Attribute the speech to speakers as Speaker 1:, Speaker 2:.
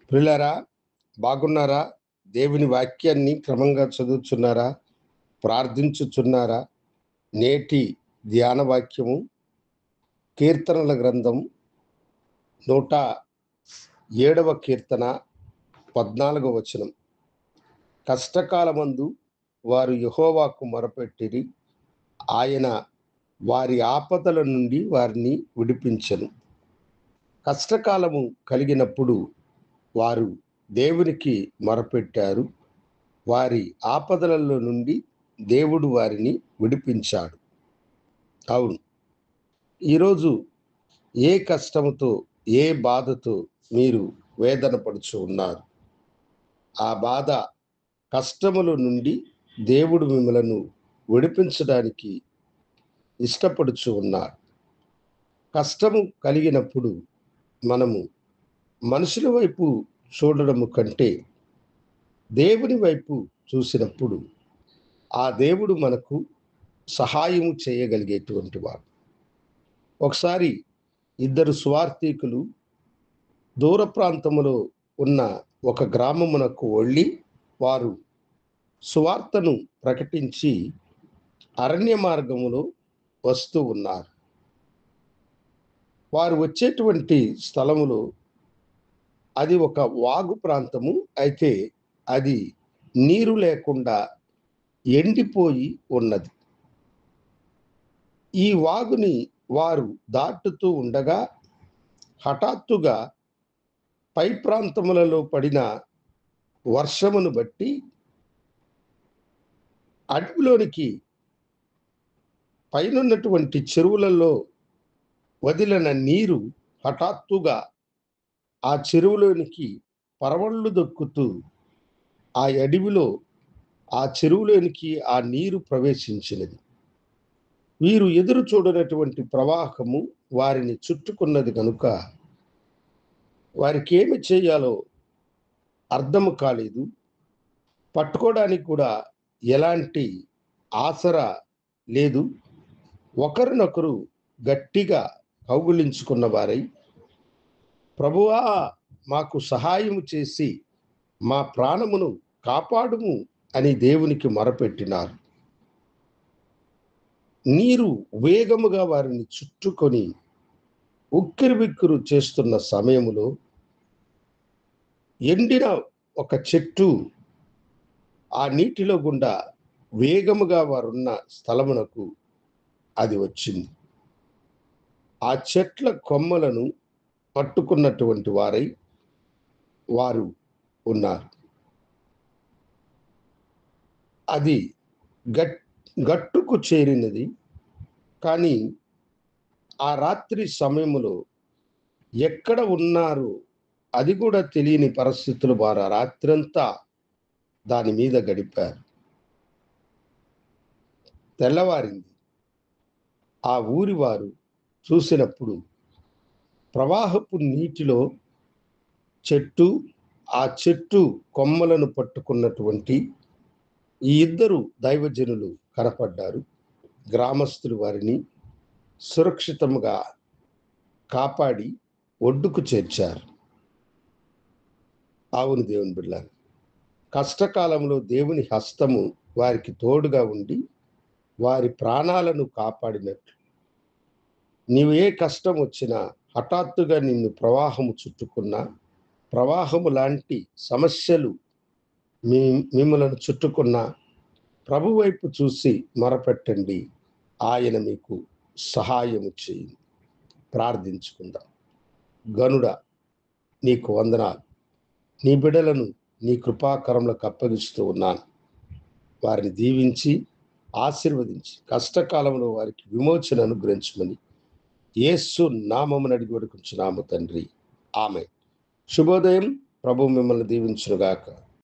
Speaker 1: ప్రియులారా, బాగున్నారా? దేవుని వాక్యాన్ని క్రమంగా చదువుచున్నారా? ప్రార్థించుచున్నారా? నేటి ధ్యాన వాక్యము కీర్తనల గ్రంథం 107వ కీర్తన 14వ వచనం. కష్టకాలమందు వారు యెహోవాకు మొరపెట్టిరి, ఆయన వారి ఆపదల నుండి వారిని విడిపించెను. కష్టకాలము కలిగినప్పుడు వారు దేవునికి మొరపెట్టారు. వారి ఆపదలలో నుండి దేవుడు వారిని విడిపించాడు. అవును, ఈరోజు ఏ కష్టముతో, ఏ బాధతో మీరు వేదన పడుచు ఉన్నారు? ఆ బాధ, కష్టముల నుండి దేవుడు మిమ్మలను విడిపించడానికి ఇష్టపడుచు ఉన్నారు. కష్టము కలిగినప్పుడు మనము మనుషుల వైపు చూడడము కంటే దేవుని వైపు చూసినప్పుడు ఆ దేవుడు మనకు సహాయము చేయగలిగేటువంటి వాడు. ఒకసారి ఇద్దరు సువార్థికులు దూర ప్రాంతములో ఉన్న ఒక గ్రామమునకు వెళ్ళి వారు సువార్తను ప్రకటించి అరణ్య మార్గములో వస్తూ ఉన్నారు. వారు వచ్చేటువంటి స్థలములో అది ఒక వాగు ప్రాంతము. అయితే అది నీరు లేకుండా ఎండిపోయి ఉన్నది. ఈ వాగుని వారు దాటుతూ ఉండగా హఠాత్తుగా పై ప్రాంతములలో పడిన వర్షమును బట్టి అడవిలోనికి పైనున్నటువంటి చెరువులలో వదిలిన నీరు హఠాత్తుగా ఆ చెరువులోనికి పరవళ్ళు దొక్కుతూ ఆ అడవిలో ఆ చెరువులోనికి ఆ నీరు ప్రవేశించినది. వీరు ఎదురు చూడనటువంటి ప్రవాహము వారిని చుట్టుకున్నది కనుక వారికి ఏమి చేయాలో అర్థము కాలేదు. పట్టుకోవడానికి కూడా ఎలాంటి ఆసరా లేదు. ఒకరినొకరు గట్టిగా కౌగిలించుకున్న వారై, ప్రభువా, మాకు సహాయము చేసి మా ప్రాణమును కాపాడుము అని దేవునికి మొరపెట్టినారు. నీరు వేగముగా వారిని చుట్టుకొని ఉక్కిరిబిక్కిరి చేస్తున్న సమయములో ఎండిన ఒక చెట్టు ఆ నీటిలో గుండా వేగముగా వారున్న స్థలమునకు అది వచ్చింది. ఆ చెట్ల కొమ్మలను పట్టుకున్నటువంటి వారై వారు ఉన్నారు. అది గట్టుకు చేరినది. కానీ ఆ రాత్రి సమయములో ఎక్కడ ఉన్నారు అది కూడా తెలియని పరిస్థితులు వారు ఆ రాత్రంతా దాని మీద గడిపారు. తెల్లవారింది. ఆ ఊరి వారు చూసినప్పుడు ప్రవాహపు నీటిలో ఆ చెట్టు కొమ్మలను పట్టుకున్నటువంటి ఈ ఇద్దరు దైవజనులు కనపడ్డారు. గ్రామస్తులు వారిని సురక్షితంగా కాపాడి ఒడ్డుకు చేర్చారు. అవును దేవుని బిడ్డలారా, కష్టకాలంలో దేవుని హస్తము వారికి తోడుగా ఉండి వారి ప్రాణాలను కాపాడినట్లు నీవు ఏ కష్టం వచ్చినా, హఠాత్తుగా నిన్ను ప్రవాహము చుట్టుకున్నా, ప్రవాహము లాంటి సమస్యలు మిమ్మలను చుట్టుకున్న ప్రభు వైపు చూసి మొరపెట్టండి, ఆయన మీకు సహాయము చేయండి. ప్రార్థించుకుందాం. గనుడా, నీకు వందనాలు. నీ బిడ్డలను నీ కృపాకరములకు అప్పగిస్తూ ఉన్నాను. వారిని దీవించి ఆశీర్వదించి కష్టకాలంలో వారికి విమోచన అనుగ్రహించమని యేసు నామమున అడిగి వేడుకొంచున్నాము తండ్రి. ఆమేన్. శుభోదయం. ప్రభు మిమ్మల్ని దీవించునుగాక.